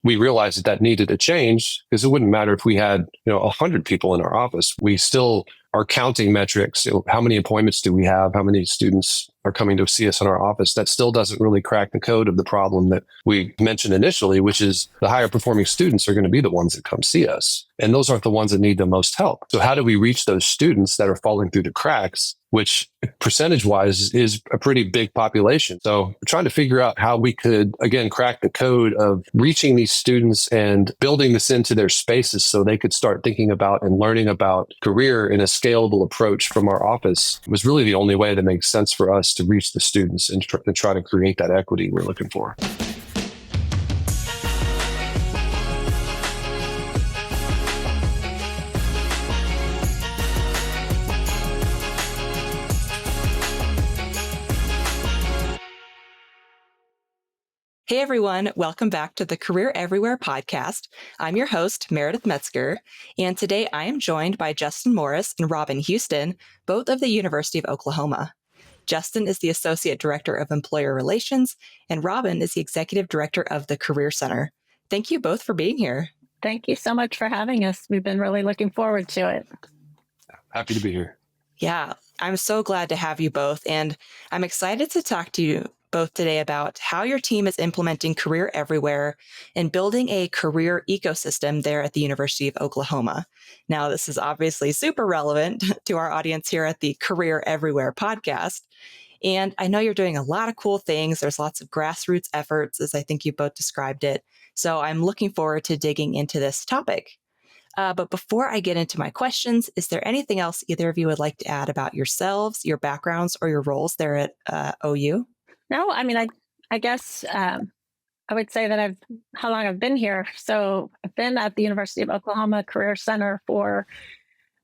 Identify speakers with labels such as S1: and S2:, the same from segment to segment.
S1: we realized that needed a change because it wouldn't matter if we had 100 people in our office. We still are counting metrics. How many appointments do we have? How many students are coming to see us in our office? That still doesn't really crack the code of the problem that we mentioned initially, which is the higher performing students are going to be the ones that come see us. And those aren't the ones that need the most help. So how do we reach those students that are falling through the cracks, which percentage wise is a pretty big population? So we're trying to figure out how we could, again, crack the code of reaching these students and building this into their spaces so they could start thinking about and learning about career in a scalable approach from our office. It was really the only way that makes sense for us to reach the students and try to create that equity we're looking for.
S2: Hey everyone, welcome back to the Career Everywhere podcast. I'm your host, Meredith Metzger, and today I am joined by Justin Morris and Robin Huston, both of the University of Oklahoma. Justin is the Associate Director of Employer Relations, and Robin is the Executive Director of the Career Center. Thank you both for being here.
S3: Thank you so much for having us. We've been really looking forward to it.
S1: Happy to be here.
S2: Yeah, I'm so glad to have you both, and I'm excited to talk to you both today about how your team is implementing Career Everywhere and building a career ecosystem there at the University of Oklahoma. Now, this is obviously super relevant to our audience here at the Career Everywhere podcast. And I know you're doing a lot of cool things. There's lots of grassroots efforts, as I think you both described it. So I'm looking forward to digging into this topic. But before I get into my questions, is there anything else either of you would like to add about yourselves, your backgrounds, or your roles there at OU?
S3: No, I mean, I guess I would say that how long I've been here. So I've been at the University of Oklahoma Career Center for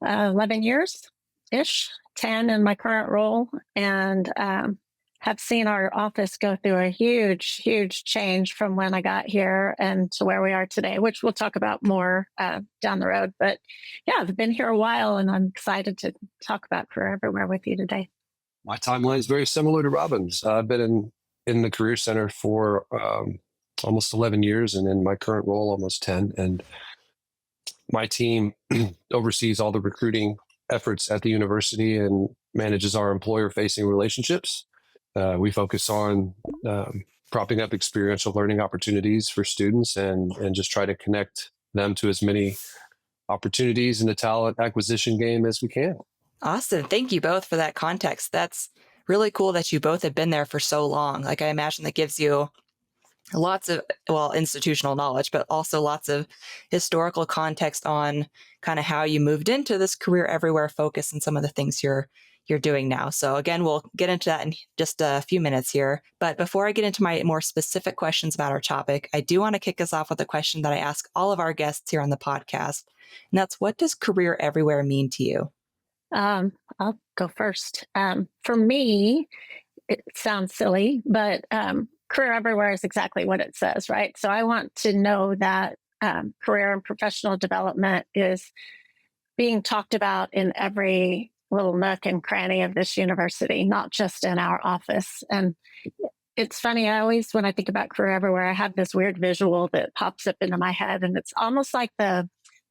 S3: 11 years-ish, 10 in my current role, and have seen our office go through a huge, huge change from when I got here and to where we are today, which we'll talk about more down the road. But yeah, I've been here a while, and I'm excited to talk about Career Everywhere with you today.
S1: My timeline is very similar to Robin's. I've been in the Career Center for almost 11 years, and in my current role, almost 10. And my team oversees all the recruiting efforts at the university and manages our employer-facing relationships. We focus on propping up experiential learning opportunities for students and just try to connect them to as many opportunities in the talent acquisition game as we can.
S2: Awesome. Thank you both for that context. That's really cool that you both have been there for so long. Like, I imagine that gives you lots of, institutional knowledge, but also lots of historical context on kind of how you moved into this Career Everywhere focus and some of the things you're doing now. So again, we'll get into that in just a few minutes here. But before I get into my more specific questions about our topic, I do want to kick us off with a question that I ask all of our guests here on the podcast. And that's, what does Career Everywhere mean to you?
S3: I'll go first. For me, it sounds silly, but Career Everywhere is exactly what it says, right? So I want to know that career and professional development is being talked about in every little nook and cranny of this university, not just in our office. And it's funny, when I think about Career Everywhere, I have this weird visual that pops up into my head, and it's almost like the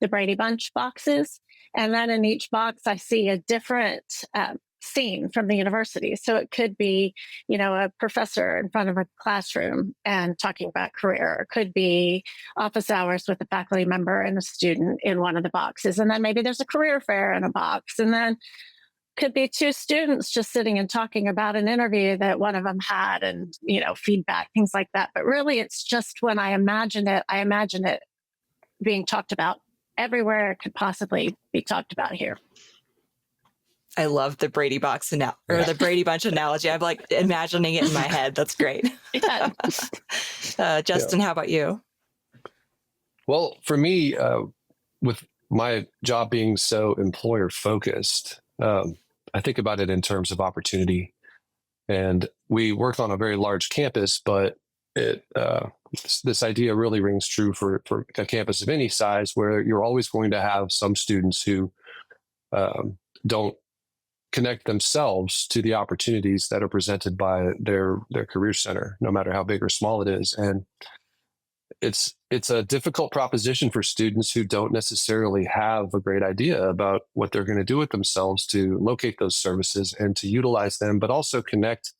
S3: Brady Bunch boxes. And then in each box, I see a different scene from the university. So it could be, a professor in front of a classroom and talking about career. It could be office hours with a faculty member and a student in one of the boxes. And then maybe there's a career fair in a box. And then could be two students just sitting and talking about an interview that one of them had and, feedback, things like that. But really, it's just when I imagine it being talked about everywhere it could possibly be talked about here.
S2: I love the Brady Box the Brady Bunch analogy. I'm like imagining it in my head. That's great.
S3: Yeah.
S2: Justin, How about you?
S1: Well, for me, with my job being so employer focused, I think about it in terms of opportunity. And we work on a very large campus, but this idea really rings true for a campus of any size, where you're always going to have some students who don't connect themselves to the opportunities that are presented by their career center, no matter how big or small it is. And it's a difficult proposition for students who don't necessarily have a great idea about what they're going to do with themselves to locate those services and to utilize them, but also connect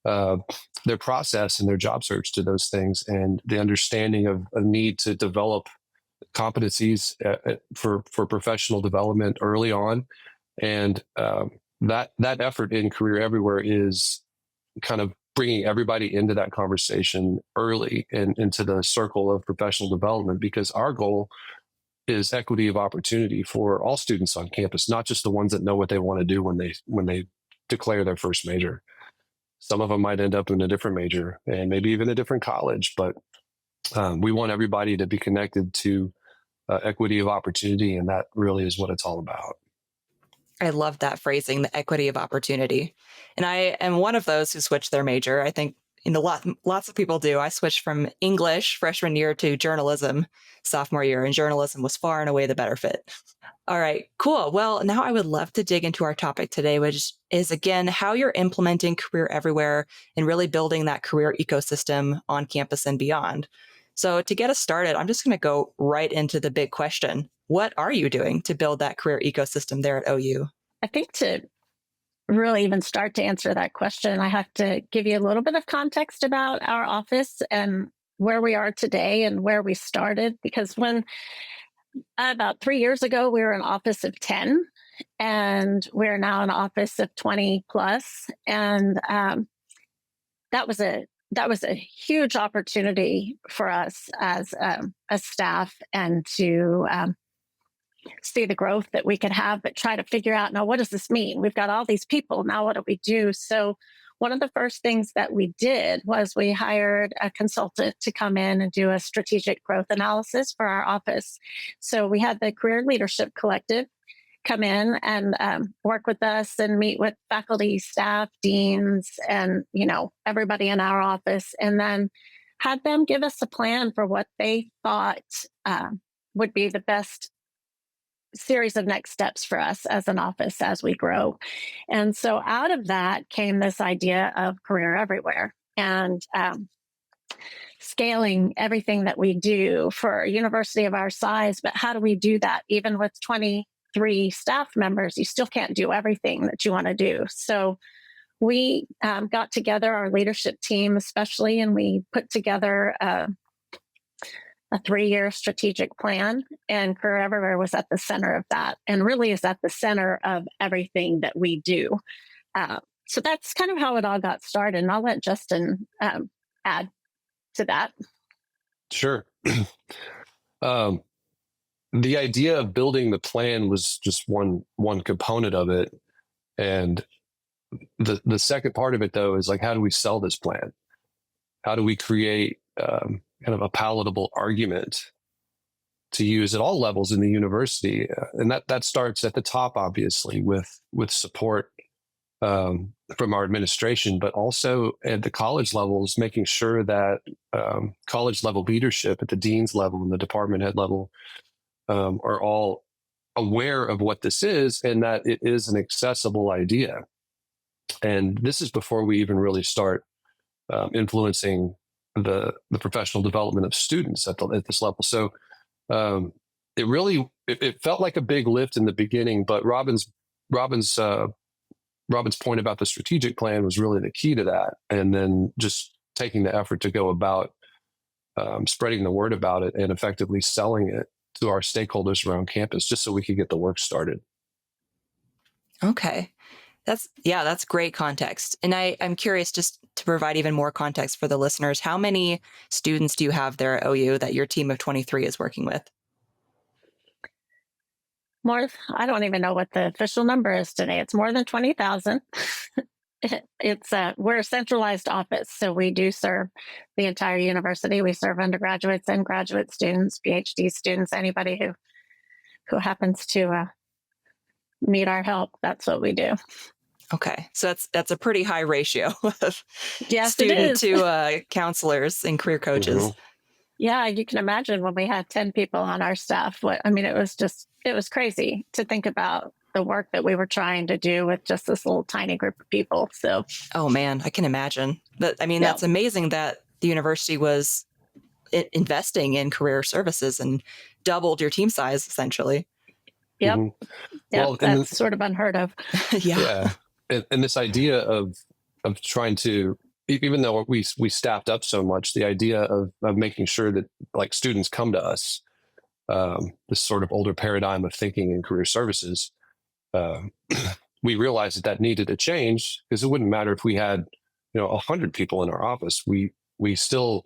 S1: uh, their process and their job search to those things, and the understanding of a need to develop competencies for professional development early on. And that effort in Career Everywhere is kind of bringing everybody into that conversation early and into the circle of professional development, because our goal is equity of opportunity for all students on campus, not just the ones that know what they want to do when they declare their first major. Some of them might end up in a different major and maybe even a different college, but we want everybody to be connected to equity of opportunity, and that really is what it's all about.
S2: I love that phrasing, the equity of opportunity. And I am one of those who switched their major. I think lots of people do. I switched from English freshman year to journalism sophomore year, and journalism was far and away the better fit. All right, cool. Well, now I would love to dig into our topic today, which is, again, how you're implementing Career Everywhere and really building that career ecosystem on campus and beyond. So to get us started, I'm just going to go right into the big question. What are you doing to build that career ecosystem there at OU?
S3: I think to really even start to answer that question, I have to give you a little bit of context about our office and where we are today and where we started. Because when about 3 years ago, we were an office of 10, and we're now an office of 20 plus. And that was a huge opportunity for us as a staff, and to see the growth that we could have, but try to figure out, now, what does this mean? We've got all these people. Now, what do we do? So one of the first things that we did was we hired a consultant to come in and do a strategic growth analysis for our office. So we had the Career Leadership Collective come in and work with us and meet with faculty, staff, deans, and everybody in our office, and then had them give us a plan for what they thought would be the best series of next steps for us as an office as we grow. And so out of that came this idea of Career Everywhere, and scaling everything that we do for a university of our size. But how do we do that? Even with 23 staff members, you still can't do everything that you want to do. So we got together, our leadership team especially, and we put together a 3-year strategic plan, and Career Everywhere was at the center of that, and really is at the center of everything that we do. So that's kind of how it all got started, and I'll let Justin add to that.
S1: Sure. The idea of building the plan was just one component of it, and the second part of it, though, is like, how do we sell this plan? How do we create kind of a palatable argument to use at all levels in the university? And that starts at the top, obviously, with support from our administration, but also at the college levels, making sure that college level leadership at the dean's level and the department head level are all aware of what this is, and that it is an accessible idea. And this is before we even really start influencing the professional development of students at this level. So it felt like a big lift in the beginning, but Robin's point about the strategic plan was really the key to that. And then just taking the effort to go about spreading the word about it and effectively selling it to our stakeholders around campus, just so we could get the work started.
S2: Okay. That's great context. And I'm curious, just to provide even more context for the listeners, how many students do you have there at OU that your team of 23 is working with?
S3: I don't even know what the official number is today. It's more than 20,000. We're a centralized office, so we do serve the entire university. We serve undergraduates and graduate students, PhD students, anybody who happens to need our help. That's what we do.
S2: Okay, so that's a pretty high ratio of
S3: yes,
S2: student to counselors and career coaches.
S1: Mm-hmm.
S3: Yeah, you can imagine when we had 10 people on our staff. It was crazy to think about the work that we were trying to do with just this little tiny group of people. So,
S2: oh man, I can imagine. But that's amazing that the university was investing in career services and doubled your team size essentially.
S3: Yep.
S1: Mm-hmm.
S3: Yep.
S1: Well,
S3: That's sort of unheard of.
S2: Yeah.
S1: And this idea of trying to, even though we staffed up so much, the idea of making sure that like students come to us, this sort of older paradigm of thinking in career services, we realized that needed to change, because it wouldn't matter if we had 100 people in our office. We still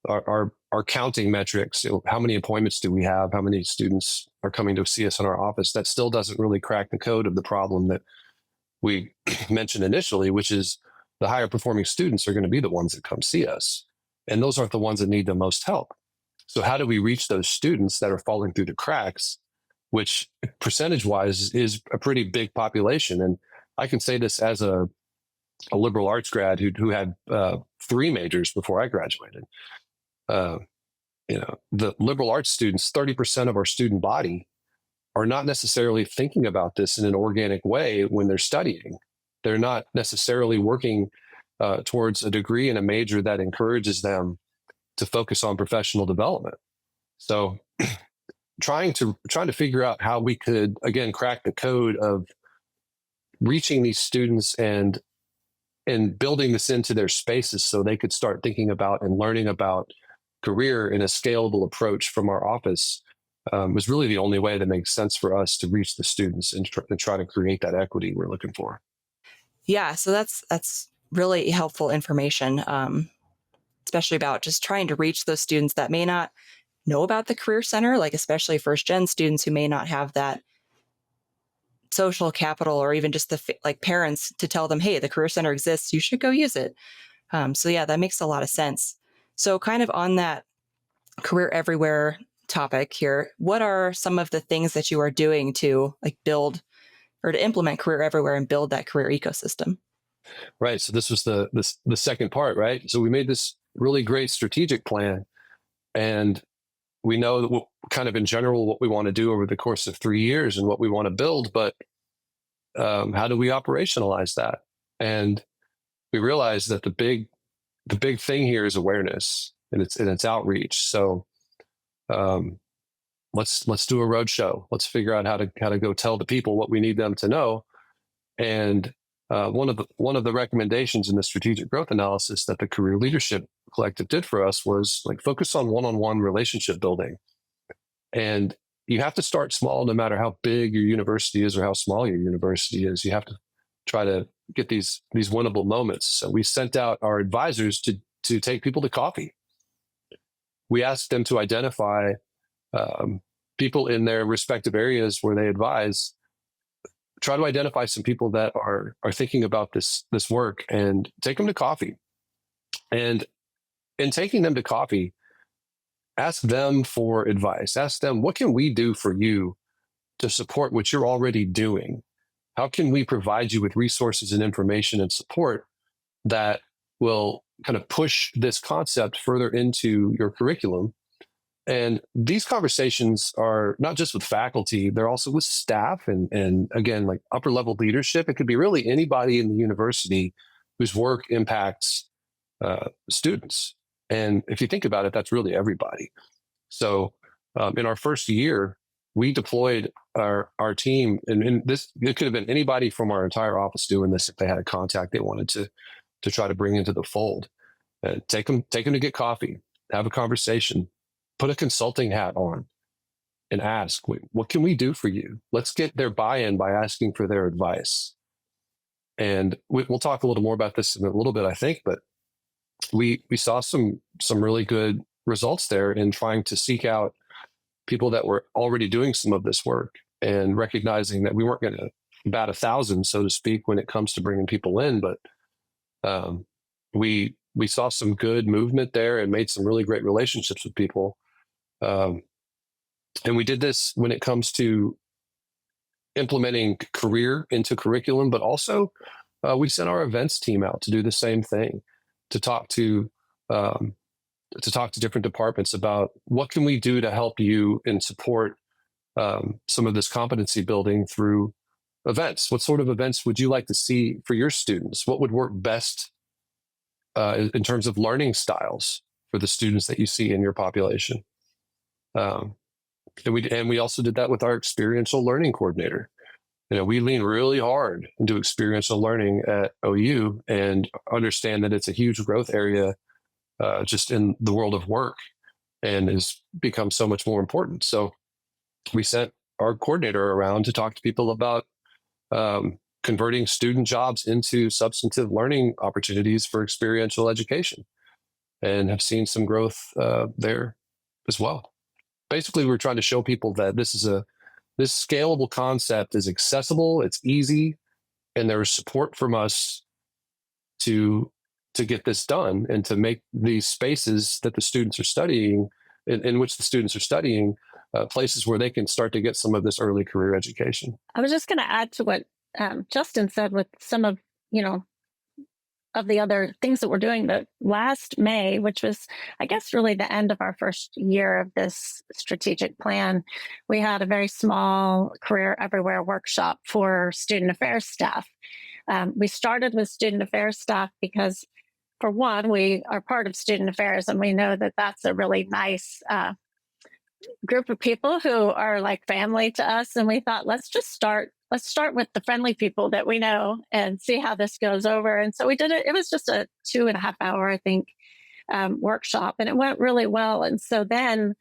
S1: are counting metrics. How many appointments do we have? How many students are coming to see us in our office? That still doesn't really crack the code of the problem that we mentioned initially, which is the higher performing students are going to be the ones that come see us. And those aren't the ones that need the most help. So how do we reach those students that are falling through the cracks, which percentage wise is a pretty big population? And I can say this as a liberal arts grad who had 3 majors before I graduated. The liberal arts students, 30% of our student body are not necessarily thinking about this in an organic way when they're studying. They're not necessarily working towards a degree and a major that encourages them to focus on professional development. So trying to figure out how we could, again, crack the code of reaching these students and building this into their spaces so they could start thinking about and learning about career in a scalable approach from our office was really the only way that makes sense for us to reach the students and try to create that equity we're looking for.
S2: Yeah, so that's really helpful information, especially about just trying to reach those students that may not know about the Career Center, like especially first gen students who may not have that social capital or even just the like parents to tell them, hey, the Career Center exists, you should go use it. So yeah, that makes a lot of sense. So kind of on that career everywhere topic here, what are some of the things that you are doing to like build or to implement career everywhere and build that career ecosystem?
S1: Right. So this was the second part, right? So we made this really great strategic plan, and we know that kind of in general what we want to do over the course of 3 years and what we want to build, but how do we operationalize that? And we realized that the big thing here is awareness and its outreach. So let's do a roadshow. Let's figure out how to go tell the people what we need them to know. And one of the recommendations in the strategic growth analysis that the Career Leadership Collective did for us was like focus on one-on-one relationship building. And you have to start small, no matter how big your university is or how small your university is. You have to try to get these winnable moments. So we sent out our advisors to take people to coffee. We asked them to identify people in their respective areas where they advise. Try to identify some people that are thinking about this work and take them to coffee. And in taking them to coffee, ask them for advice. Ask them, what can we do for you to support what you're already doing? How can we provide you with resources and information and support that will kind of push this concept further into your curriculum? And these conversations are not just with faculty, they're also with staff and again, like upper level leadership. It could be really anybody in the university whose work impacts students. And if you think about it, that's really everybody. So in our first year, we deployed our team, and this, it could have been anybody from our entire office doing this if they had a contact they wanted to try to bring into the fold. Take them to get coffee, have a conversation, put a consulting hat on, and ask, what can we do for you? Let's get their buy-in by asking for their advice. And we'll talk a little more about this in a little bit, I think, but we saw some really good results there in trying to seek out people that were already doing some of this work and recognizing that we weren't going to bat 1,000, so to speak, when it comes to bringing people in. But we saw some good movement there and made some really great relationships with people. And we did this when it comes to implementing career into curriculum, but also we sent our events team out to do the same thing, to talk to different departments about what can we do to help you and support some of this competency building through events. What sort of events would you like to see for your students? What would work best in terms of learning styles for the students that you see in your population. And we also did that with our experiential learning coordinator. We lean really hard into experiential learning at OU and understand that it's a huge growth area just in the world of work and has become so much more important. So we sent our coordinator around to talk to people about converting student jobs into substantive learning opportunities for experiential education, and have seen some growth there as well. Basically, we're trying to show people that this scalable concept is accessible, it's easy, and there's support from us to get this done and to make these spaces that the students are studying, in which the students are studying, places where they can start to get some of this early career education.
S3: I was just going to add to what Justin said with some of of the other things that we're doing. But last May, which was, I guess, really the end of our first year of this strategic plan, we had a very small Career Everywhere workshop for student affairs staff. We started with student affairs staff because, for one, we are part of student affairs, and we know that that's a really nice group of people who are like family to us. And we thought, let's start with the friendly people that we know and see how this goes over. And so we did it. It was just a 2.5 hour, I think, workshop, and it went really well. And so then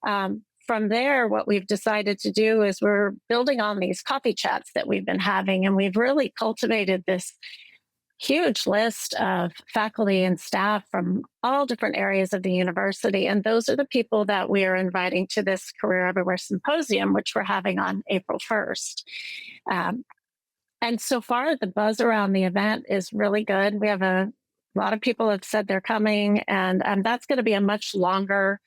S3: from there, what we've decided to do is we're building on these coffee chats that we've been having, and we've really cultivated this huge list of faculty and staff from all different areas of the university. And those are the people that we are inviting to this Career Everywhere Symposium, which we're having on April 1st. And so far, the buzz around the event is really good. We have a lot of people have said they're coming, and that's going to be a much longer,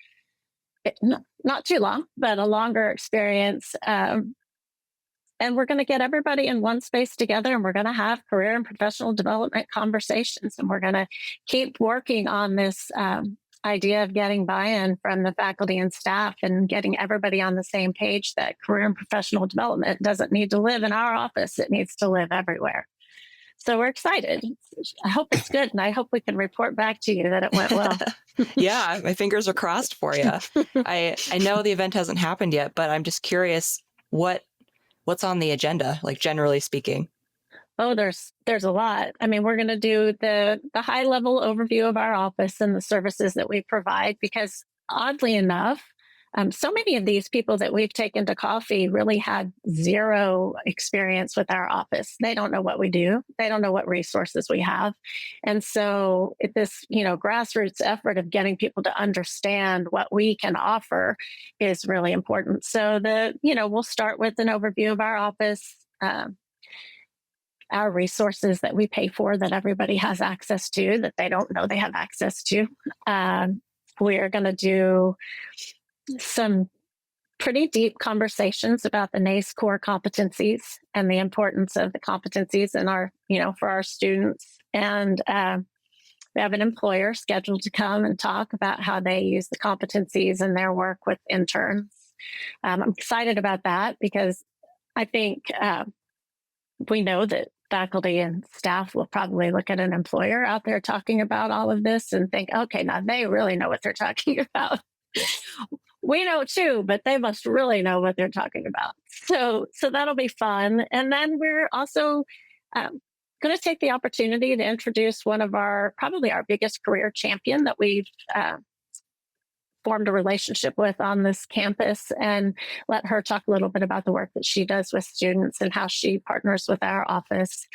S3: not too long, but a longer experience. And we're going to get everybody in one space together, and we're going to have career and professional development conversations. And we're going to keep working on this idea of getting buy-in from the faculty and staff and getting everybody on the same page that career and professional development doesn't need to live in our office. It needs to live everywhere. So we're excited. I hope it's good, and I hope we can report back to you that it went well.
S2: Yeah, my fingers are crossed for you. I know the event hasn't happened yet, but I'm just curious what's on the agenda, like generally speaking.
S3: Oh, there's a lot. I mean, we're going to do the high level overview of our office and the services that we provide, because oddly enough, so many of these people that we've taken to coffee really had zero experience with our office. They don't know what we do. They don't know what resources we have. And so this, grassroots effort of getting people to understand what we can offer is really important. So we'll start with an overview of our office, our resources that we pay for, that everybody has access to, that they don't know they have access to. We're going to do some pretty deep conversations about the NACE core competencies and the importance of the competencies in our, for our students. And we have an employer scheduled to come and talk about how they use the competencies in their work with interns. I'm excited about that because I think we know that faculty and staff will probably look at an employer out there talking about all of this and think, okay, now they really know what they're talking about. We know too, but they must really know what they're talking about. So that'll be fun. And then we're also going to take the opportunity to introduce one of probably our biggest career champion that we've formed a relationship with on this campus, and let her talk a little bit about the work that she does with students and how she partners with our office.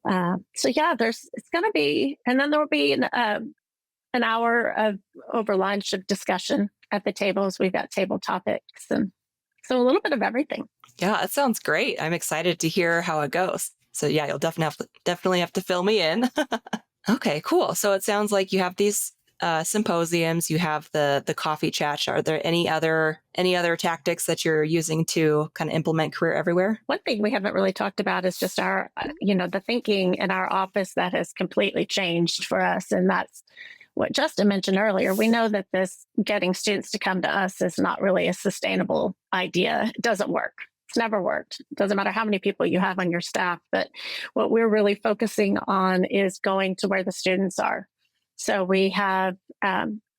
S3: So yeah, it's going to be, and then there will be an hour of over lunch of discussion at the tables. We've got table topics, and so a little bit of everything.
S2: Yeah, that sounds great. I'm excited to hear how it goes. So yeah, you'll definitely have to fill me in. Okay, cool. So it sounds like you have these symposiums, you have the coffee chat. Are there any other tactics that you're using to kind of implement Career Everywhere?
S3: One thing we haven't really talked about is just our, the thinking in our office that has completely changed for us. And that's what Justin mentioned earlier. We know that this getting students to come to us is not really a sustainable idea. It doesn't work. It's never worked. It doesn't matter how many people you have on your staff. But what we're really focusing on is going to where the students are. So we have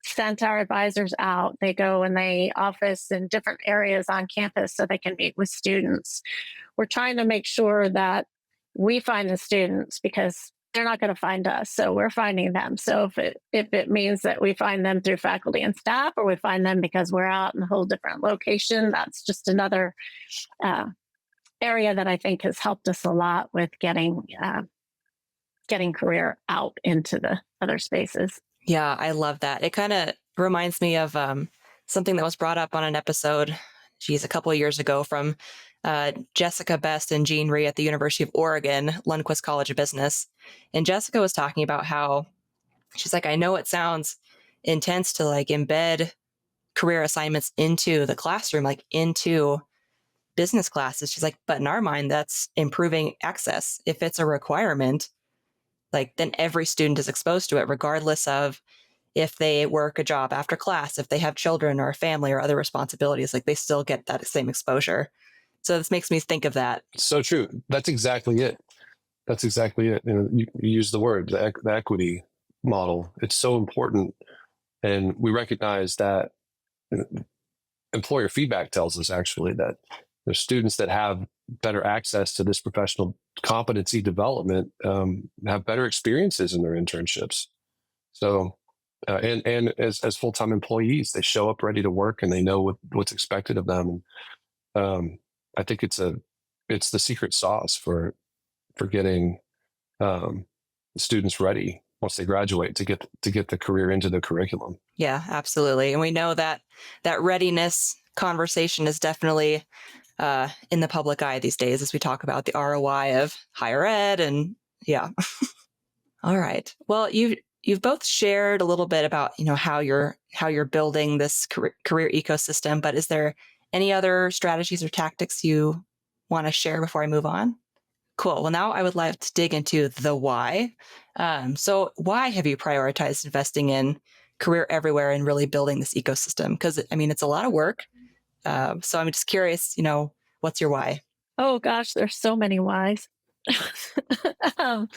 S3: sent our advisors out. They go and they office in different areas on campus so they can meet with students. We're trying to make sure that we find the students because they're not going to find us. So we're finding them. So if it means that we find them through faculty and staff, or we find them because we're out in a whole different location, that's just another area that I think has helped us a lot with getting career out into the other spaces.
S2: Yeah, I love that. It kind of reminds me of something that was brought up on an episode, a couple of years ago from Jessica Best and Jean Rhee at the University of Oregon, Lundquist College of Business. And Jessica was talking about how she's like, I know it sounds intense to like embed career assignments into the classroom, like into business classes. She's like, but in our mind, that's improving access. If it's a requirement, like then every student is exposed to it, regardless of if they work a job after class, if they have children or a family or other responsibilities, like they still get that same exposure. So this makes me think of that.
S1: So true. That's exactly it. That's exactly it. You use the word, the equity model. It's so important. And we recognize that employer feedback tells us actually that there's students that have better access to this professional competency development, have better experiences in their internships. So, and as full-time employees, they show up ready to work and they know what's expected of them. I think it's the secret sauce for getting students ready once they graduate to get the career into the curriculum.
S2: Yeah, absolutely. And we know that readiness conversation is definitely in the public eye these days as we talk about the ROI of higher ed. And yeah. All right. Well, you've both shared a little bit about, how you're building this career ecosystem, but is there any other strategies or tactics you want to share before I move on? Cool. Well, now I would like to dig into the why. So why have you prioritized investing in Career Everywhere and really building this ecosystem? Because, it's a lot of work. So I'm just curious, what's your why?
S3: Oh, gosh, there's so many whys. The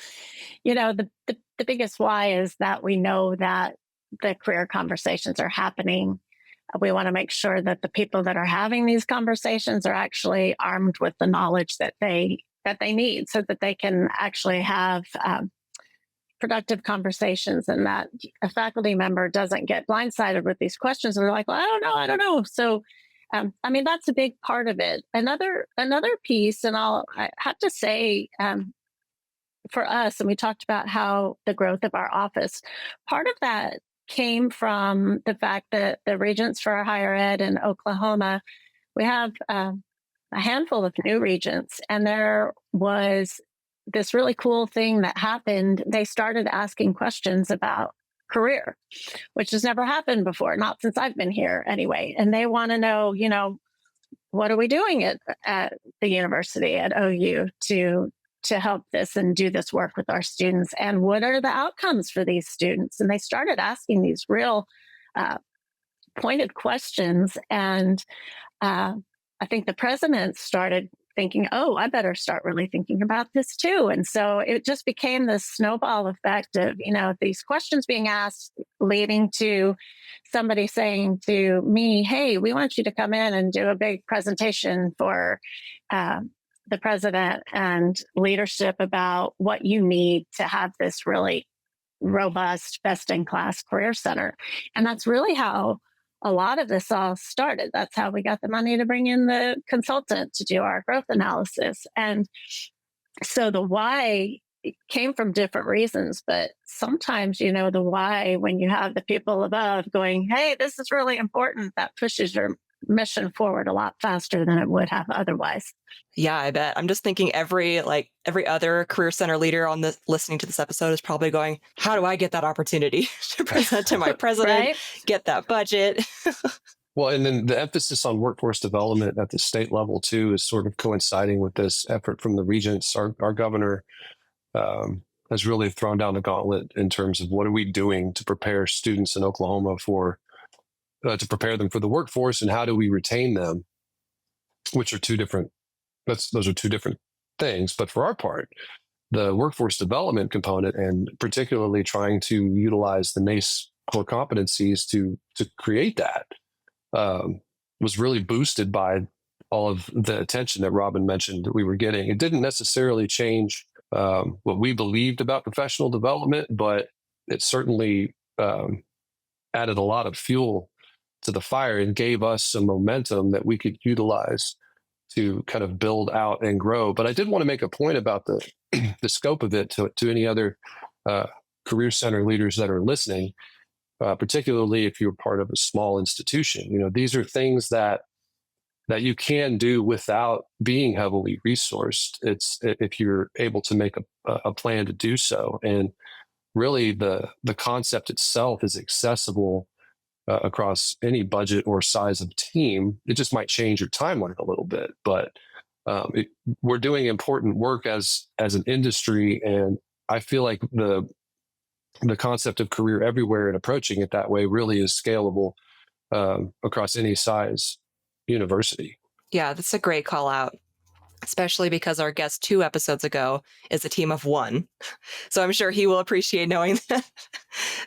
S3: biggest why is that we know that the career conversations are happening. We want to make sure that the people that are having these conversations are actually armed with the knowledge that they need so that they can actually have productive conversations, and that a faculty member doesn't get blindsided with these questions and they're like, well, I don't know. So, that's a big part of it. Another piece, and I have to say, for us, and we talked about how the growth of our office, part of that came from the fact that the regents for higher ed in Oklahoma, we have a handful of new regents, and there was this really cool thing that happened. They started asking questions about career, which has never happened before, not since I've been here anyway. And they want to know, what are we doing at the university at OU to help this and do this work with our students? And what are the outcomes for these students? And they started asking these real pointed questions. And I think the president started thinking, oh, I better start really thinking about this too. And so it just became this snowball effect of, these questions being asked, leading to somebody saying to me, hey, we want you to come in and do a big presentation for the president and leadership about what you need to have this really robust, best-in-class career center. And that's really how a lot of this all started. That's how we got the money to bring in the consultant to do our growth analysis. And so the why came from different reasons, but sometimes, the why, when you have the people above going, hey, this is really important, that pushes your mission forward a lot faster than it would have otherwise.
S2: Yeah, I bet. I'm just thinking every other career center leader on this listening to this episode is probably going, how do I get that opportunity to present to my president, right? Get that budget?
S1: Well, and then the emphasis on workforce development at the state level too is sort of coinciding with this effort from the regents. Our governor has really thrown down the gauntlet in terms of what are we doing to prepare students in Oklahoma to prepare them for the workforce, and how do we retain them, which are two different things. But for our part, the workforce development component, and particularly trying to utilize the NACE core competencies to create that was really boosted by all of the attention that Robin mentioned that we were getting. It didn't necessarily change what we believed about professional development, but it certainly added a lot of fuel to the fire and gave us some momentum that we could utilize to kind of build out and grow. But I did want to make a point about the the scope of it to any other career center leaders that are listening, particularly if you're part of a small institution. You know, these are things that you can do without being heavily resourced. It's if you're able to make a plan to do so. And really the concept itself is accessible across any budget or size of team. It just might change your timeline a little bit, but we're doing important work as an industry, and I feel like the concept of career everywhere and approaching it that way really is scalable across any size university.
S2: Yeah, that's a great call out, especially because our guest 2 episodes ago is a team of 1. So I'm sure he will appreciate knowing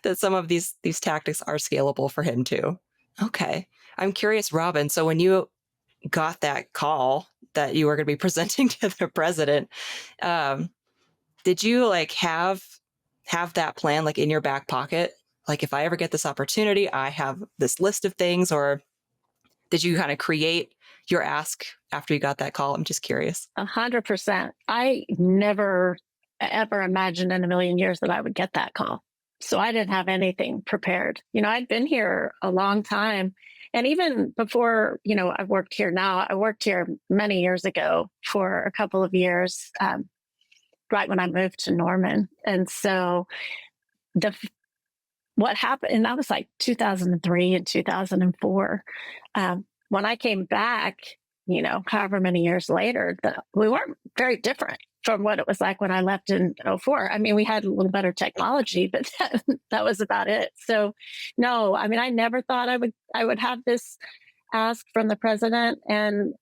S2: that some of these tactics are scalable for him too. Okay. I'm curious, Robin, so when you got that call that you were going to be presenting to the president, did you like have that plan like in your back pocket? Like, if I ever get this opportunity, I have this list of things, or did you kind of create your ask after you got that call? I'm just curious.
S3: 100%. I never ever imagined in a million years that I would get that call. So I didn't have anything prepared. You know, I'd been here a long time. And even before, you know, I've worked here now, I worked here many years ago for a couple of years, right when I moved to Norman. And so what happened, and that was like 2003 and 2004. When I came back, you know, however many years later, we weren't very different from what it was like when I left in 2004. I mean, we had a little better technology, but that was about it. So no, I mean, I never thought I would have this ask from the president. And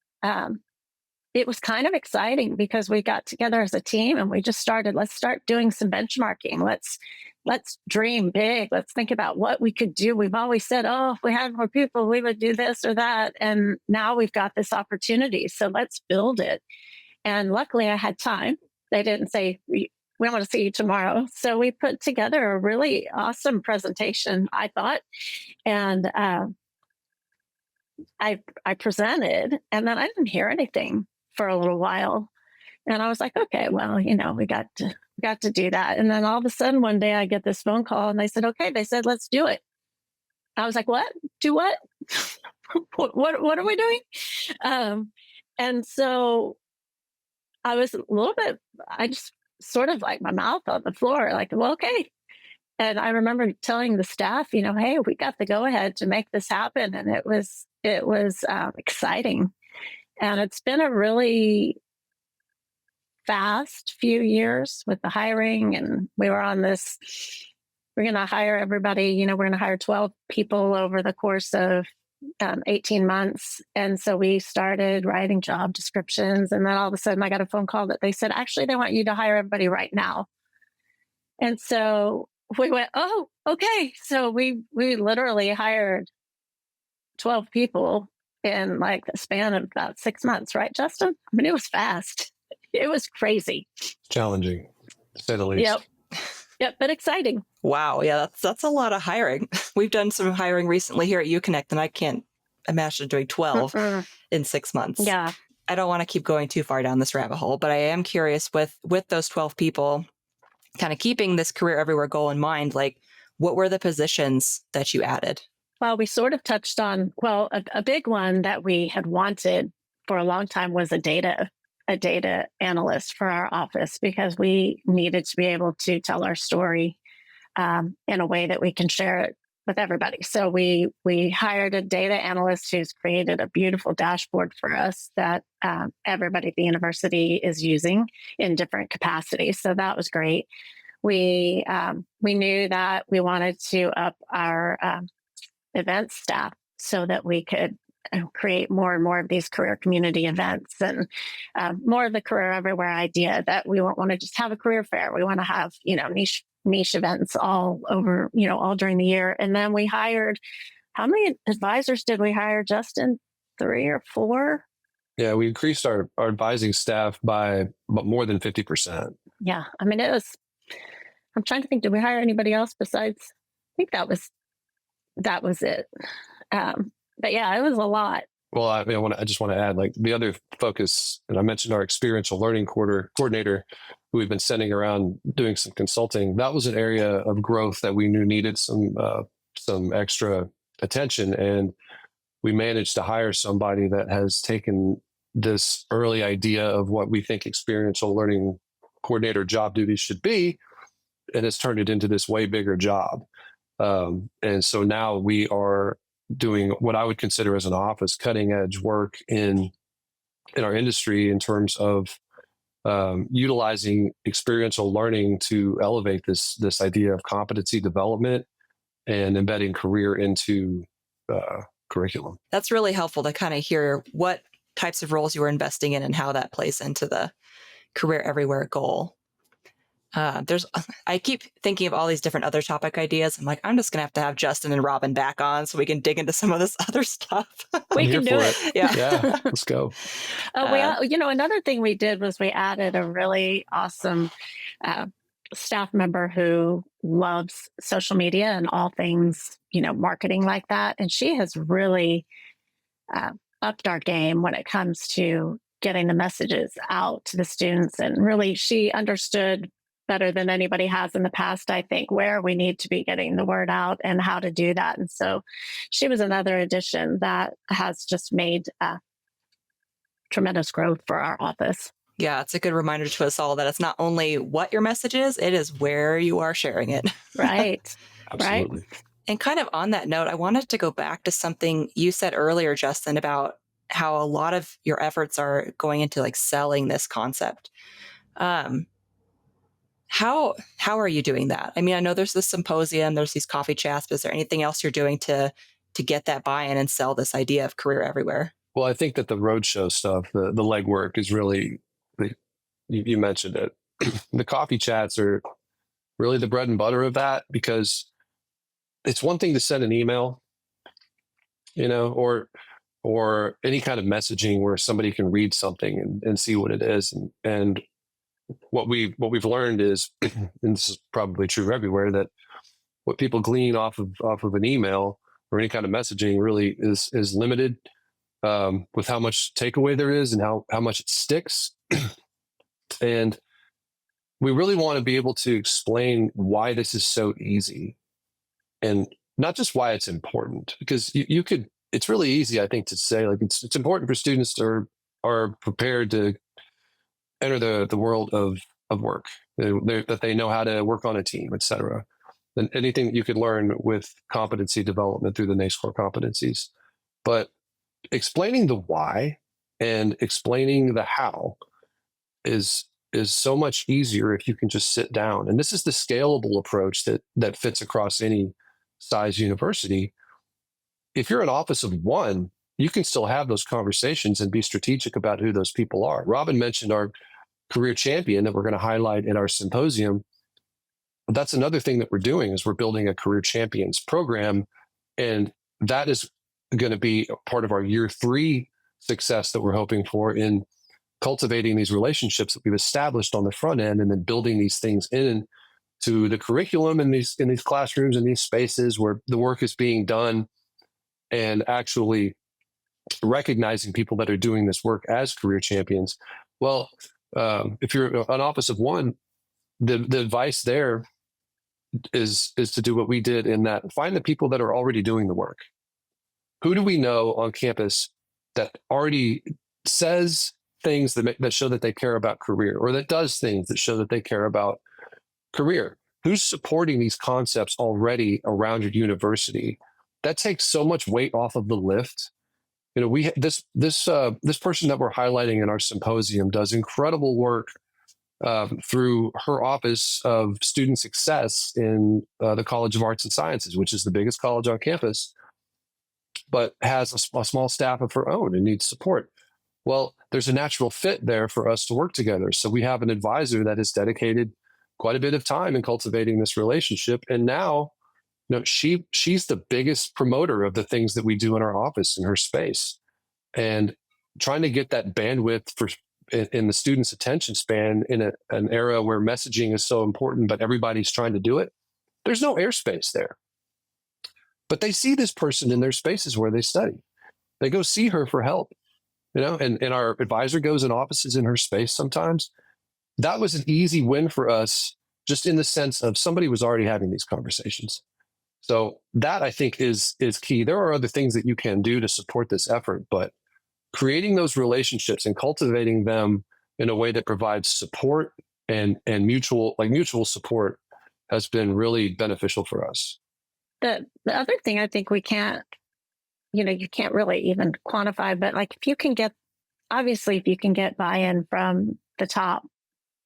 S3: it was kind of exciting because we got together as a team and we just started, let's start doing some benchmarking. Let's dream big. Let's think about what we could do. We've always said, oh, if we had more people, we would do this or that. And now we've got this opportunity. So let's build it. And luckily I had time. They didn't say, we want to see you tomorrow. So we put together a really awesome presentation, I thought. And I presented, and then I didn't hear anything for a little while. And I was like, okay, well, you know, we got to do that. And then all of a sudden one day I get this phone call and they said, okay, they said, let's do it. I was like, what? Do what? what are we doing? And so I was a little bit, I just sort of like my mouth on the floor, like, well, okay. And I remember telling the staff, you know, hey, we got the go ahead to make this happen. And it was exciting. And it's been a really fast few years with the hiring. And we were on this, we're going to hire everybody, you know, we're going to hire 12 people over the course of 18 months. And so we started writing job descriptions. And then all of a sudden I got a phone call that they said, actually, they want you to hire everybody right now. And so we went, oh, okay. So we literally hired 12 people in like the span of about 6 months, right, Justin? I mean, it was fast. It was crazy.
S1: Challenging, to say the least.
S3: Yep, but exciting.
S2: Wow, yeah, that's a lot of hiring. We've done some hiring recently here at UConnect, and I can't imagine doing 12 in 6 months.
S3: Yeah.
S2: I don't want to keep going too far down this rabbit hole, but I am curious with those 12 people, kind of keeping this career everywhere goal in mind, like what were the positions that you added?
S3: Well, we sort of touched on, a big one that we had wanted for a long time was a data analyst for our office, because we needed to be able to tell our story in a way that we can share it with everybody. So we hired a data analyst who's created a beautiful dashboard for us that everybody at the university is using in different capacities. So that was great. We knew that we wanted to up our events staff so that we could create more and more of these career community events and more of the career everywhere idea, that we won't want to just have a career fair. We want to have, you know, niche niche events all over, all during the year. And then we hired, how many advisors did we hire, Justin? 3 or 4?
S1: Yeah, we increased our advising staff by more than 50%.
S3: Yeah. I mean, I'm trying to think, did we hire anybody else besides, I think that was it. But yeah, it was a lot.
S1: Well, I just want to add, like, the other focus, and I mentioned our experiential learning coordinator, who we've been sending around doing some consulting. That was an area of growth that we knew needed some extra attention, and we managed to hire somebody that has taken this early idea of what we think experiential learning coordinator job duties should be, and has turned it into this way bigger job. And so now we are doing what I would consider as an office cutting edge work in our industry in terms of utilizing experiential learning to elevate this idea of competency development and embedding career into curriculum.
S2: That's really helpful to kind of hear what types of roles you are investing in and how that plays into the career everywhere goal. I keep thinking of all these different other topic ideas. I'm like, I'm just gonna have to have Justin and Robin back on so we can dig into some of this other stuff.
S3: We can do it.
S1: Yeah, let's go.
S3: Another thing we did was we added a really awesome staff member who loves social media and all things, marketing like that. And she has really upped our game when it comes to getting the messages out to the students. And really, she understood better than anybody has in the past, I think, where we need to be getting the word out and how to do that. And so she was another addition that has just made tremendous growth for our office.
S2: Yeah, it's a good reminder to us all that it's not only what your message is, it is where you are sharing it.
S3: Right.
S1: Absolutely.
S3: Right.
S2: And kind of on that note, I wanted to go back to something you said earlier, Justin, about how a lot of your efforts are going into like selling this concept. How are you doing that? I mean, I know there's this symposium, there's these coffee chats, but is there anything else you're doing to get that buy-in and sell this idea of career everywhere?
S1: Well, I think that the roadshow stuff, the legwork is really, you mentioned it. The coffee chats are really the bread and butter of that, because it's one thing to send an email, or any kind of messaging where somebody can read something and see what it is. And what we've learned is, and this is probably true everywhere, that what people glean off of an email or any kind of messaging really is limited with how much takeaway there is and how much it sticks. And we really want to be able to explain why this is so easy, and not just why it's important, because it's really easy, I think, to say, like, it's important for students to are prepared to enter the world of work, that they know how to work on a team, et cetera. And anything that you could learn with competency development through the NACE core competencies. But explaining the why and explaining the how is so much easier if you can just sit down. And this is the scalable approach that fits across any size university. If you're an office of one, you can still have those conversations and be strategic about who those people are. Robin mentioned our career champion that we're going to highlight in our symposium. That's another thing that we're doing, is we're building a career champions program. And that is going to be part of our year 3 success that we're hoping for in cultivating these relationships that we've established on the front end, and then building these things into the curriculum in these classrooms, in these spaces where the work is being done, and actually recognizing people that are doing this work as career champions. Well, if you're an office of one, the advice there is to do what we did, in that find the people that are already doing the work. Who do we know on campus that already says things that show that they care about career, or that does things that show that they care about career? Who's supporting these concepts already around your university? That takes so much weight off of the lift. We this person that we're highlighting in our symposium does incredible work through her office of student success in the College of Arts and Sciences, which is the biggest college on campus, but has a small staff of her own and needs support. Well, there's a natural fit there for us to work together. So we have an advisor that is dedicated quite a bit of time in cultivating this relationship. And now, she's the biggest promoter of the things that we do in our office, in her space, and trying to get that bandwidth in the student's attention span in an era where messaging is so important, but everybody's trying to do it. There's no airspace there. But they see this person in their spaces where they study. They go see her for help, and our advisor goes in offices in her space sometimes. That was an easy win for us, just in the sense of somebody was already having these conversations. So that, I think, is key. There are other things that you can do to support this effort, but creating those relationships and cultivating them in a way that provides support and mutual support has been really beneficial for us.
S3: The other thing I think you can't really even quantify, but like if you can get buy-in from the top,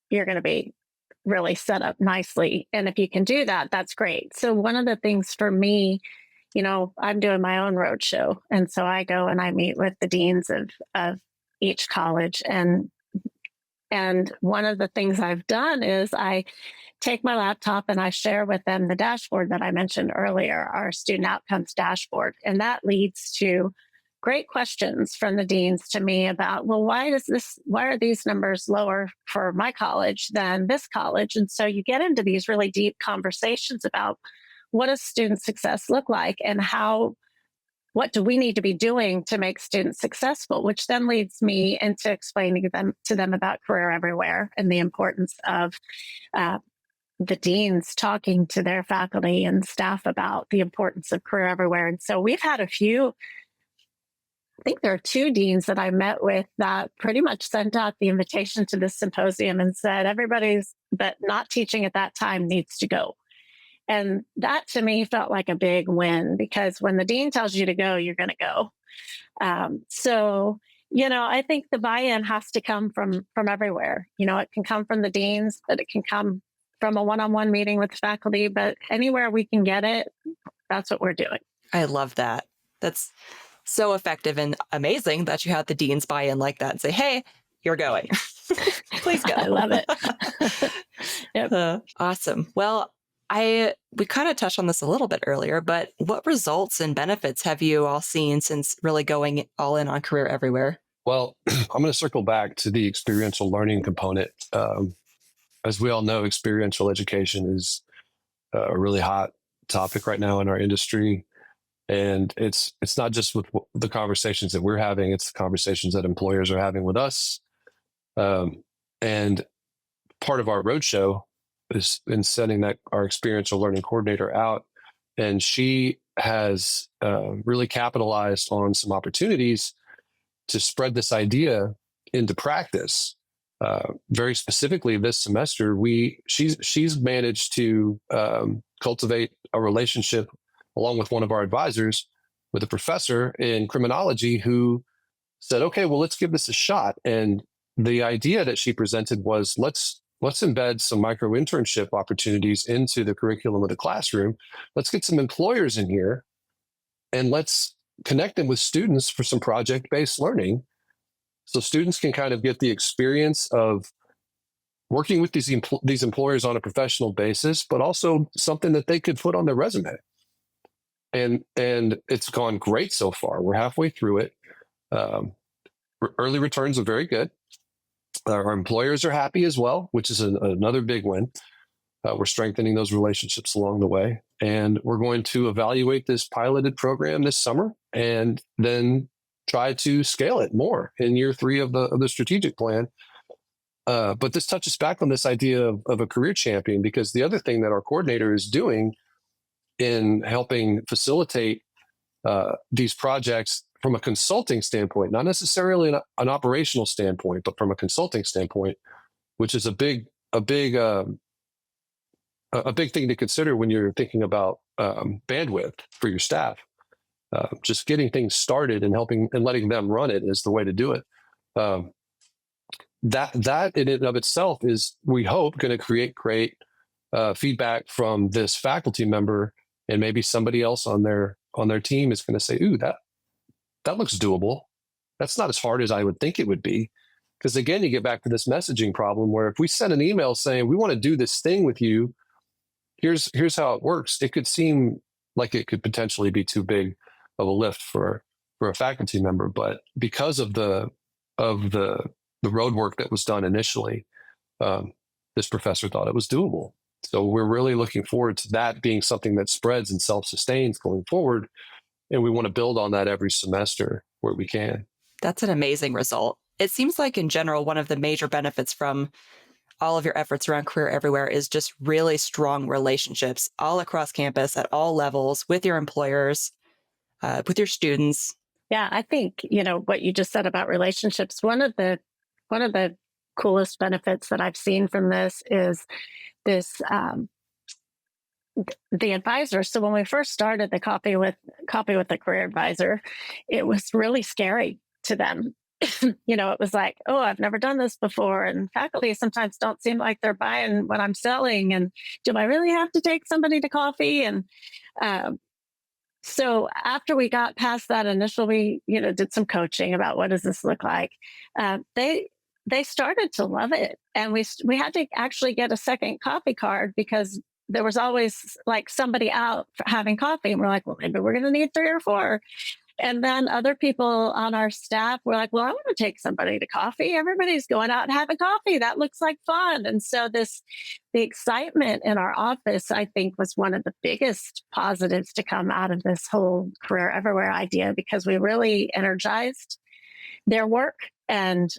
S3: you're going to be really set up nicely. And if you can do that, that's great. So one of the things for me, I'm doing my own roadshow. And so I go and I meet with the deans of each college. And one of the things I've done is I take my laptop and I share with them the dashboard that I mentioned earlier, our student outcomes dashboard. And that leads to great questions from the deans to me about, well, why are these numbers lower for my college than this college? And so you get into these really deep conversations about what does student success look like and what do we need to be doing to make students successful, which then leads me into explaining to them about Career Everywhere and the importance of the deans talking to their faculty and staff about the importance of Career Everywhere. And so we've had I think there are 2 deans that I met with that pretty much sent out the invitation to this symposium and said, everybody's but not teaching at that time needs to go. And that to me felt like a big win, because when the dean tells you to go, you're going to go. So I think the buy-in has to come from everywhere. It can come from the deans, but it can come from a one-on-one meeting with the faculty, but anywhere we can get it, that's what we're doing.
S2: I love that. That's so effective and amazing that you had the deans buy in like that and say, hey, you're going. Please go.
S3: I love it.
S2: Yep. Awesome. Well, we kind of touched on this a little bit earlier, but what results and benefits have you all seen since really going all in on Career Everywhere?
S1: Well, I'm going to circle back to the experiential learning component. As we all know, experiential education is a really hot topic right now in our industry. And it's not just with the conversations that we're having, it's the conversations that employers are having with us. And part of our roadshow is in sending our experiential learning coordinator out. And she has really capitalized on some opportunities to spread this idea into practice. Very specifically this semester, she's managed to cultivate a relationship along with one of our advisors with a professor in criminology who said, okay, well, let's give this a shot. And the idea that she presented was, let's embed some micro internship opportunities into the curriculum of the classroom. Let's get some employers in here and let's connect them with students for some project-based learning. So students can kind of get the experience of working with these employers on a professional basis, but also something that they could put on their resume. And it's gone great so far. We're halfway through it. Early returns are very good. Our employers are happy as well, which is another big win. We're strengthening those relationships along the way. And we're going to evaluate this piloted program this summer and then try to scale it more in year 3 of the strategic plan. But this touches back on this idea of a career champion, because the other thing that our coordinator is doing in helping facilitate these projects from a consulting standpoint, not necessarily an operational standpoint, but from a consulting standpoint, which is a big thing to consider when you're thinking about bandwidth for your staff. Just getting things started and helping and letting them run it is the way to do it. That in and of itself is, we hope, going to create great feedback from this faculty member, and maybe somebody else on their team is going to say, "Ooh, that looks doable. That's not as hard as I would think it would be." Because again, you get back to this messaging problem where if we send an email saying, we want to do this thing with you, here's how it works, it could seem like it could potentially be too big of a lift for a faculty member. But because of the road work that was done initially, this professor thought it was doable. So we're really looking forward to that being something that spreads and self-sustains going forward. And we want to build on that every semester where we can.
S2: That's an amazing result. It seems like in general, one of the major benefits from all of your efforts around Career Everywhere is just really strong relationships all across campus at all levels with your employers, with your students.
S3: Yeah, I think, what you just said about relationships, one of the coolest benefits that I've seen from this is this the advisor. So when we first started the Coffee with the Career Advisor, it was really scary to them. It was like, oh, I've never done this before. And faculty sometimes don't seem like they're buying what I'm selling. And do I really have to take somebody to coffee? And so after we got past that initial, we, did some coaching about what does this look like. They started to love it. And we had to actually get a second coffee card because there was always like somebody out having coffee. And we're like, well, maybe we're going to need 3 or 4. And then other people on our staff were like, well, I want to take somebody to coffee. Everybody's going out and having coffee. That looks like fun. And so the excitement in our office, I think, was one of the biggest positives to come out of this whole Career Everywhere idea, because we really energized their work and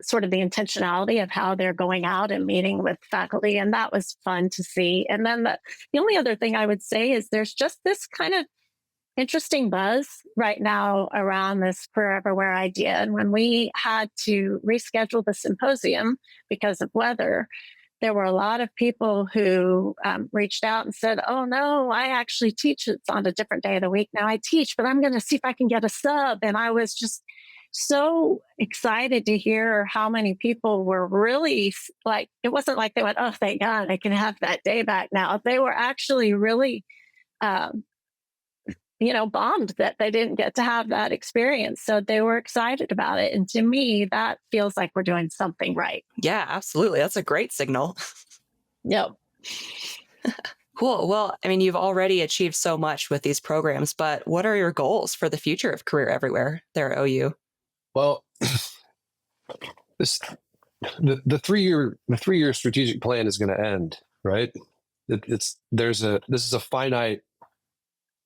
S3: sort of the intentionality of how they're going out and meeting with faculty. And that was fun to see. And then the only other thing I would say is there's just this kind of interesting buzz right now around this Career Everywhere idea. And when we had to reschedule the symposium because of weather, there were a lot of people who reached out and said, oh, no, I actually teach. It's on a different day of the week now. I teach, but I'm going to see if I can get a sub. And I was just so excited to hear how many people were really like, it wasn't like they went, oh, thank God, I can have that day back now. They were actually really bummed that they didn't get to have that experience. So they were excited about it. And to me, that feels like we're doing something right.
S2: Yeah, absolutely. That's a great signal.
S3: Yep.
S2: Cool. Well, I mean, you've already achieved so much with these programs, but what are your goals for the future of Career Everywhere there at OU?
S1: Well, the 3-year strategic plan is going to end, right? This is a finite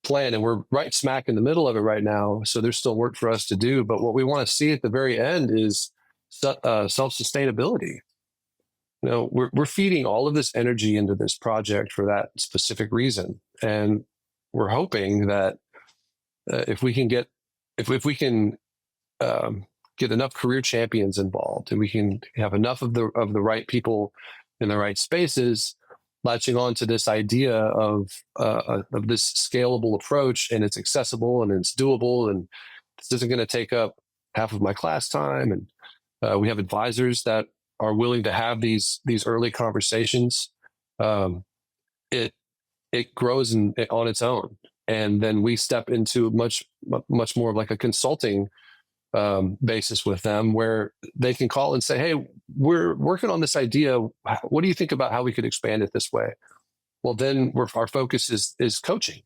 S1: plan, and we're right smack in the middle of it right now. So there's still work for us to do. But what we want to see at the very end is self-sustainability. We're feeding all of this energy into this project for that specific reason, and we're hoping that if we can get enough career champions involved, and we can have enough of the right people in the right spaces, latching on to this idea of this scalable approach, and it's accessible and it's doable, and this isn't going to take up half of my class time, and we have advisors that are willing to have these early conversations. It grows on its own, and then we step into much more of like a consulting basis with them, where they can call and say, hey, we're working on this idea. What do you think about how we could expand it this way? Well, then our focus is coaching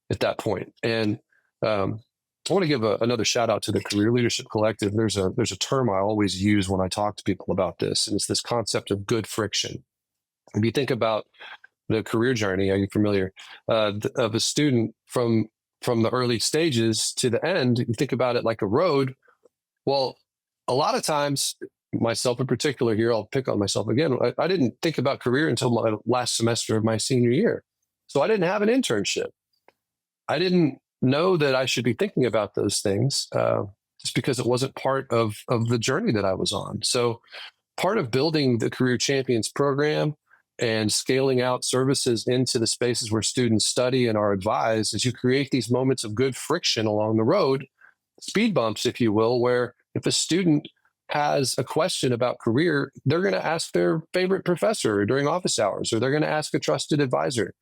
S1: at that point. And I want to give another shout out to the Career Leadership Collective. There's a term I always use when I talk to people about this, and it's this concept of good friction. If you think about the career journey, are you familiar, of a student from the early stages to the end? You think about it like a road. Well, a lot of times, myself in particular here, I'll pick on myself again. I didn't think about career until my last semester of my senior year. So I didn't have an internship. I didn't know that I should be thinking about those things just because it wasn't part of the journey that I was on. So part of building the Career Champions program and scaling out services into the spaces where students study and are advised is you create these moments of good friction along the road, speed bumps, if you will, where if a student has a question about career, they're going to ask their favorite professor during office hours, or they're going to ask a trusted advisor.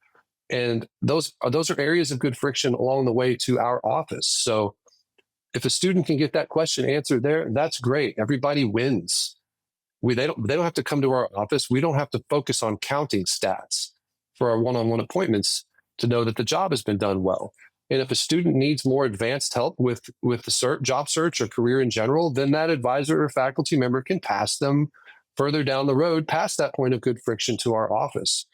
S1: And those are areas of good friction along the way to our office. So if a student can get that question answered there, that's great. Everybody wins. They don't have to come to our office. We don't have to focus on counting stats for our one-on-one appointments to know that the job has been done well. And if a student needs more advanced help with the job search or career in general, then that advisor or faculty member can pass them further down the road past that point of good friction to our office.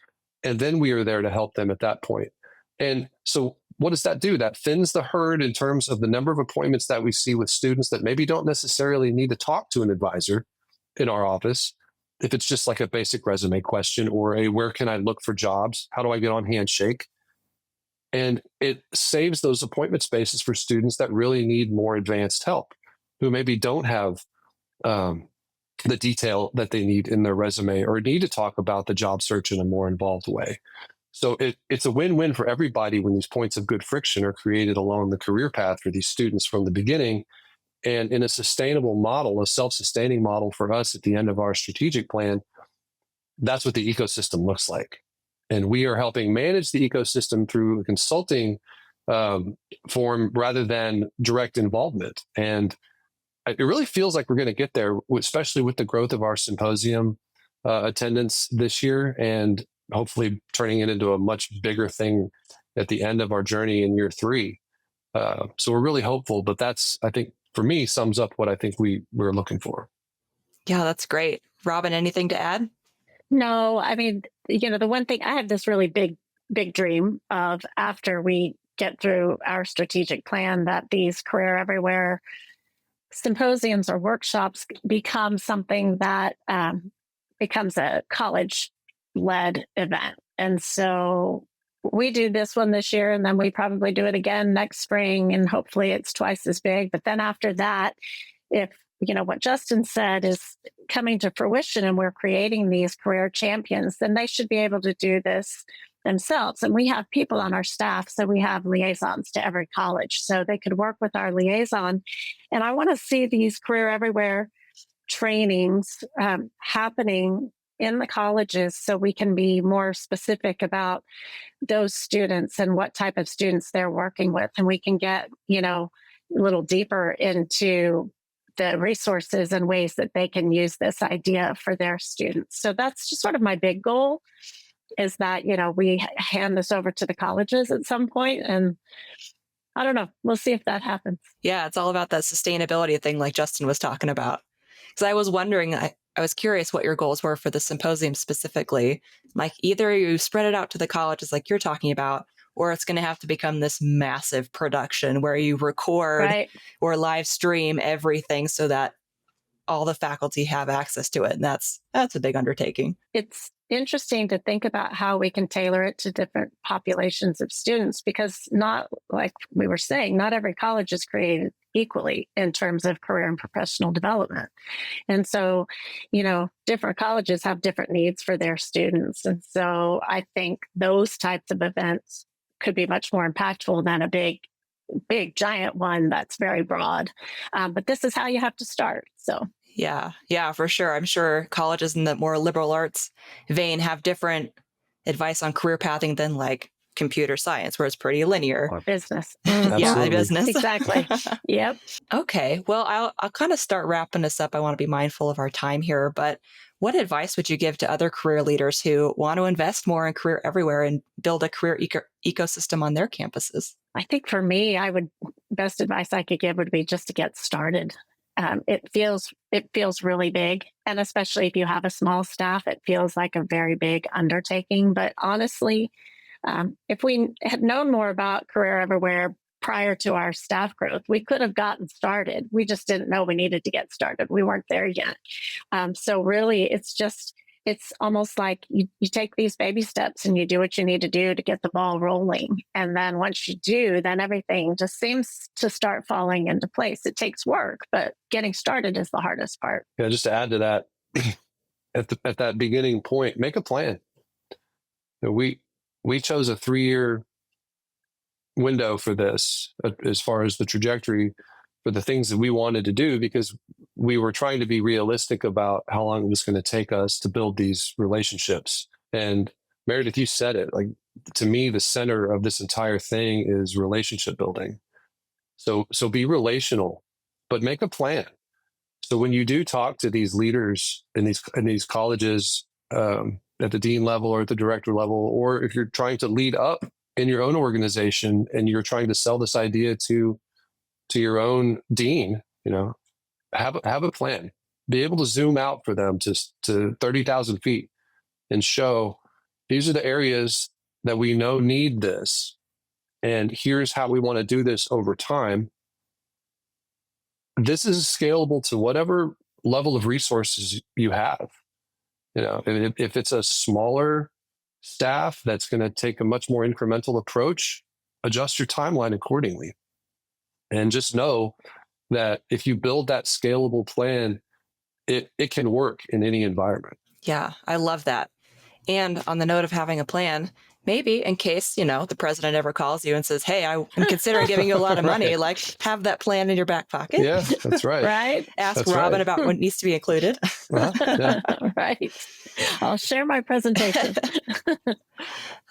S1: And then we are there to help them at that point. And so what does that do? That thins the herd in terms of the number of appointments that we see with students that maybe don't necessarily need to talk to an advisor in our office. If it's just like a basic resume question or a where can I look for jobs? How do I get on Handshake? And it saves those appointment spaces for students that really need more advanced help, who maybe don't have the detail that they need in their resume or need to talk about the job search in a more involved way. So it's a win-win for everybody when these points of good friction are created along the career path for these students from the beginning. And in a sustainable model, a self-sustaining model for us at the end of our strategic plan, that's what the ecosystem looks like. And we are helping manage the ecosystem through a consulting form rather than direct involvement. And it really feels like we're going to get there, especially with the growth of our symposium attendance this year, and hopefully turning it into a much bigger thing at the end of our journey in year 3. So we're really hopeful, but that's, I think, for me, sums up what I think we're looking for.
S2: Yeah, that's great. Robin, anything to add?
S3: No, I mean, the one thing, I have this really big dream of, after we get through our strategic plan, that these Career Everywhere symposiums or workshops become something that becomes a college-led event. And so we do this one this year, and then we probably do it again next spring, and hopefully it's twice as big. But then after that, if what Justin said is coming to fruition and we're creating these career champions, then they should be able to do this themselves. And we have people on our staff, so we have liaisons to every college, so they could work with our liaison. And I want to see these Career Everywhere trainings happening in the colleges, so we can be more specific about those students and what type of students they're working with. And we can get, a little deeper into the resources and ways that they can use this idea for their students. So that's just sort of my big goal, is that, we hand this over to the colleges at some point. And I don't know, we'll see if that happens.
S2: Yeah, it's all about that sustainability thing like Justin was talking about. Because I was wondering, I was curious what your goals were for the symposium specifically. Like, either you spread it out to the colleges like you're talking about, or it's going to have to become this massive production where you record or live stream everything so that all the faculty have access to it. And that's a big undertaking.
S3: It's interesting to think about how we can tailor it to different populations of students, because, not like we were saying, not every college is created equally in terms of career and professional development. And so, different colleges have different needs for their students. And so I think those types of events could be much more impactful than a big, giant one that's very broad. But this is how you have to start. So
S2: yeah, for sure. I'm sure colleges in the more liberal arts vein have different advice on career pathing than like computer science, where it's pretty linear.
S3: Or business.
S2: Yeah, business.
S3: Exactly. Yep.
S2: Okay. Well, I'll kind of start wrapping this up. I want to be mindful of our time here, but what advice would you give to other career leaders who want to invest more in Career Everywhere and build a career ecosystem on their campuses?
S3: I think for me, best advice I could give would be just to get started. It feels really big. And especially if you have a small staff, it feels like a very big undertaking. But honestly, if we had known more about Career Everywhere prior to our staff growth, we could have gotten started. We just didn't know we needed to get started. We weren't there yet. So really, it's almost like you take these baby steps and you do what you need to do to get the ball rolling. And then once you do, then everything just seems to start falling into place. It takes work, but getting started is the hardest part.
S1: Yeah, just to add to that, at that beginning point, make a plan. We chose a 3-year window for this as far as the trajectory for the things that we wanted to do, because we were trying to be realistic about how long it was going to take us to build these relationships. And Meredith, you said it, like, to me, the center of this entire thing is relationship building. So be relational, but make a plan. So when you do talk to these leaders in these colleges, at the dean level or at the director level, or if you're trying to lead up in your own organization and you're trying to sell this idea to your own dean, have a plan. Be able to zoom out for them to 30,000 feet and show these are the areas that we know need this, and here's how we want to do this over time. This is scalable to whatever level of resources you have. If it's a smaller staff that's going to take a much more incremental approach, adjust your timeline accordingly. And just know that if you build that scalable plan, it can work in any environment.
S2: Yeah, I love that. And on the note of having a plan, maybe in case, the president ever calls you and says, hey, I'm considering giving you a lot of money,
S1: Right.
S2: have that plan in your back pocket.
S1: Yeah, that's right.
S3: Right?
S2: Ask
S1: That's
S2: Robin
S1: right.
S2: about what needs to be included.
S1: Yeah.
S3: Right. I'll share my presentation.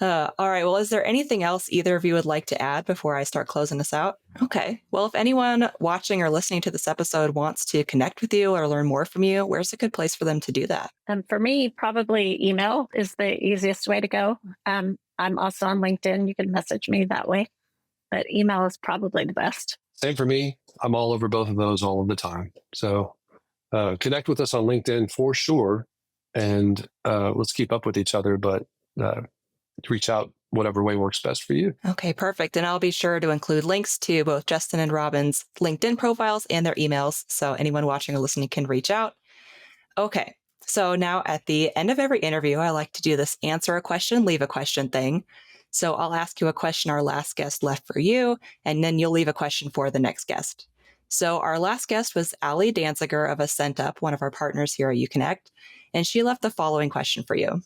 S2: All right. Well, is there anything else either of you would like to add before I start closing this out? Okay. Well, if anyone watching or listening to this episode wants to connect with you or learn more from you, where's a good place for them to do that?
S3: And for me, probably email is the easiest way to go. I'm also on LinkedIn. You can message me that way, but email is probably the best.
S1: Same for me. I'm all over both of those all of the time. So connect with us on LinkedIn for sure. And let's keep up with each other, but reach out whatever way works best for you.
S2: Okay, perfect. And I'll be sure to include links to both Justin and Robin's LinkedIn profiles and their emails, so anyone watching or listening can reach out. Okay, so now at the end of every interview, I like to do this answer a question, leave a question thing. So I'll ask you a question our last guest left for you, and then you'll leave a question for the next guest. So our last guest was Ali Danziger of Ascent Up, one of our partners here at UConnect, and she left the following question for you.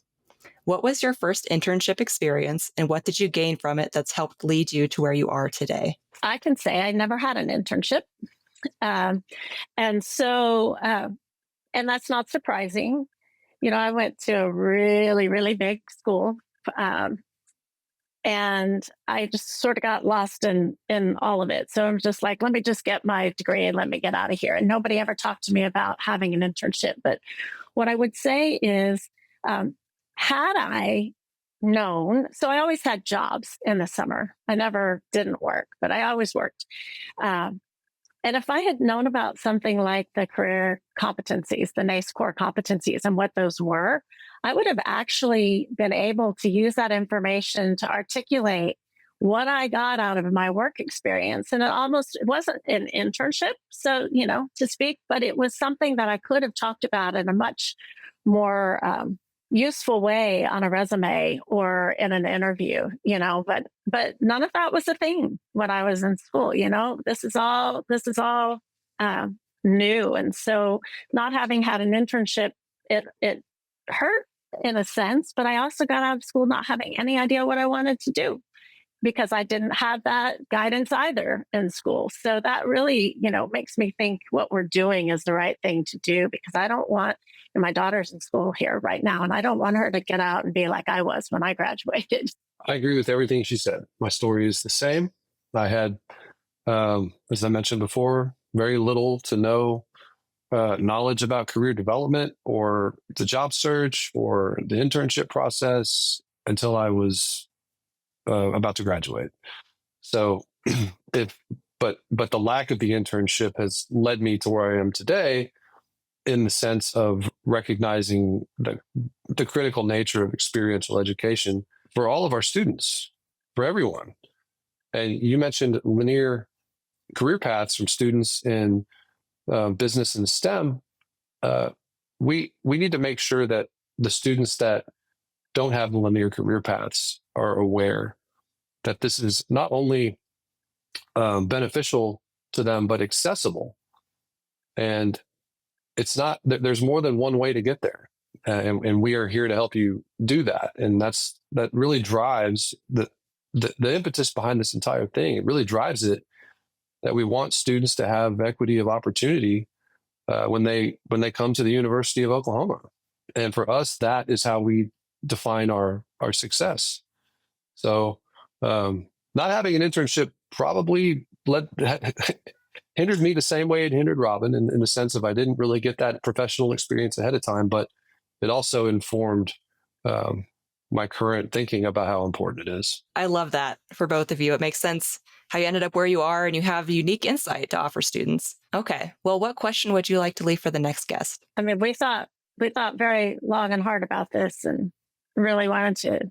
S2: What was your first internship experience, and what did you gain from it that's helped lead you to where you are today?
S3: I can say I never had an internship. And that's not surprising. I went to a really, really big school. And I just sort of got lost in all of it. So I'm just like, let me just get my degree and let me get out of here. And nobody ever talked to me about having an internship. But what I would say is, had I known, so I always had jobs in the summer. I never didn't work, but I always worked. And if I had known about something like the career competencies, the NACE core competencies and what those were, I would have actually been able to use that information to articulate what I got out of my work experience. And it wasn't an internship, so, to speak, but it was something that I could have talked about in a much more useful way on a resume or in an interview, but none of that was a thing when I was in school. This is all new. And so not having had an internship, it hurt in a sense, but I also got out of school not having any idea what I wanted to do, because I didn't have that guidance either in school. So that really, makes me think what we're doing is the right thing to do, because I don't want, and my daughter's in school here right now, and I don't want her to get out and be like I was when I graduated.
S1: I agree with everything she said. My story is the same. I had, as I mentioned before, very little to no knowledge about career development or the job search or the internship process until I was about to graduate. So but the lack of the internship has led me to where I am today, in the sense of recognizing the critical nature of experiential education for all of our students, for everyone. And you mentioned linear career paths from students in business and STEM. We need to make sure that the students that don't have the linear career paths are aware that this is not only beneficial to them, but accessible. And it's not, there's more than one way to get there. And we are here to help you do that. And that really drives the impetus behind this entire thing. It really drives it that we want students to have equity of opportunity when they come to the University of Oklahoma. And for us, that is how we define our success. So not having an internship probably hindered me the same way it hindered Robin in the sense of I didn't really get that professional experience ahead of time, but it also informed my current thinking about how important it is.
S2: I love that for both of you. It makes sense how you ended up where you are and you have unique insight to offer students. Okay. Well, what question would you like to leave for the next guest?
S3: I mean, we thought very long and hard about this and really wanted to,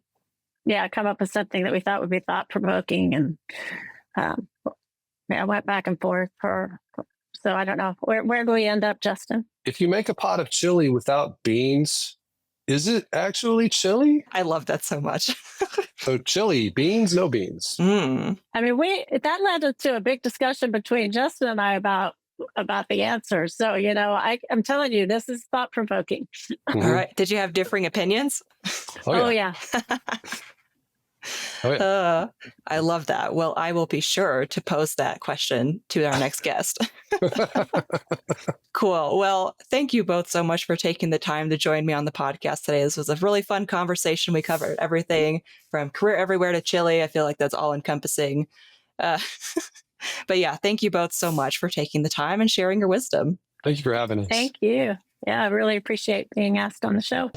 S3: come up with something that we thought would be thought provoking. And I went back and forth so I don't know. Where do we end up, Justin?
S1: If you make a pot of chili without beans, is it actually chili?
S2: I love that so much.
S1: So chili, beans, no beans.
S2: Mm.
S3: I mean, that led to a big discussion between Justin and I about the answers. So, I'm telling you, this is thought provoking.
S2: All right. Did you have differing opinions?
S3: Oh, yeah.
S1: Oh, yeah.
S2: I love that. Well, I will be sure to pose that question to our next guest. Cool. Well, thank you both so much for taking the time to join me on the podcast today. This was a really fun conversation. We covered everything from career everywhere to Chile. I feel like that's all encompassing. But yeah, thank you both so much for taking the time and sharing your wisdom.
S1: Thank you for having us.
S3: Thank you. Yeah, I really appreciate being asked on the show.